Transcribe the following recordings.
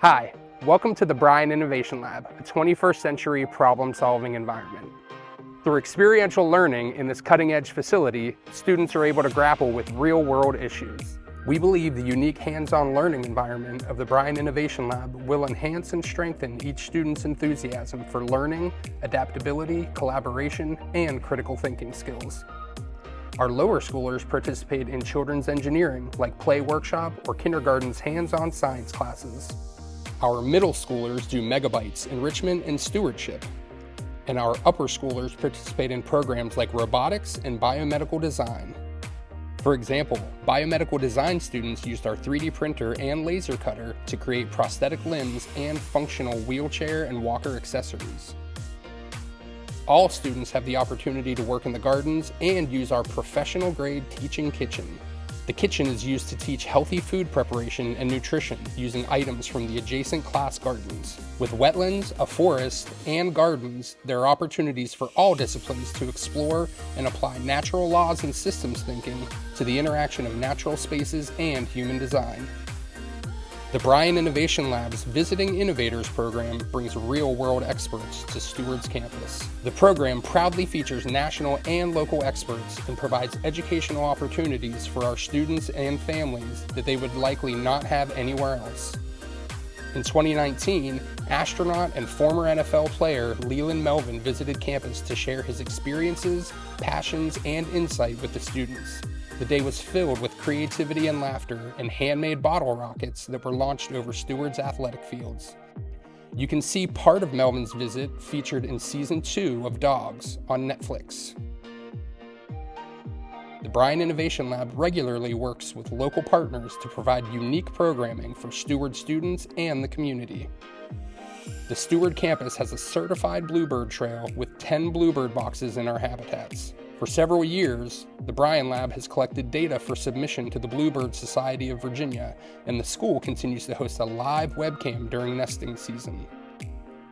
Hi, welcome to the Bryan Innovation Lab, a 21st century problem-solving environment. Through experiential learning in this cutting-edge facility, students are able to grapple with real-world issues. We believe the unique hands-on learning environment of the Bryan Innovation Lab will enhance and strengthen each student's enthusiasm for learning, adaptability, collaboration, and critical thinking skills. Our lower schoolers participate in children's engineering, like play workshop or kindergarten's hands-on science classes. Our middle schoolers do megabytes, enrichment, and stewardship. And our upper schoolers participate in programs like robotics and biomedical design. For example, biomedical design students used our 3D printer and laser cutter to create prosthetic limbs and functional wheelchair and walker accessories. All students have the opportunity to work in the gardens and use our professional-grade teaching kitchen. The kitchen is used to teach healthy food preparation and nutrition using items from the adjacent class gardens. With wetlands, a forest, and gardens, there are opportunities for all disciplines to explore and apply natural laws and systems thinking to the interaction of natural spaces and human design. The Bryan Innovation Lab's Visiting Innovators program brings real-world experts to Steward's campus. The program proudly features national and local experts and provides educational opportunities for our students and families that they would likely not have anywhere else. In 2019, astronaut and former NFL player Leland Melvin visited campus to share his experiences, passions, and insight with the students. The day was filled with creativity and laughter and handmade bottle rockets that were launched over Steward's athletic fields. You can see part of Melvin's visit featured in Season 2 of Dogs on Netflix. The Bryan Innovation Lab regularly works with local partners to provide unique programming for Steward students and the community. The Steward campus has a certified Bluebird trail with 10 Bluebird boxes in our habitats. For several years, the Bryan Lab has collected data for submission to the Bluebird Society of Virginia, and the school continues to host a live webcam during nesting season.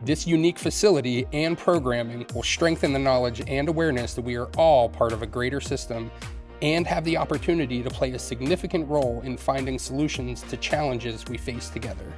This unique facility and programming will strengthen the knowledge and awareness that we are all part of a greater system and have the opportunity to play a significant role in finding solutions to challenges we face together.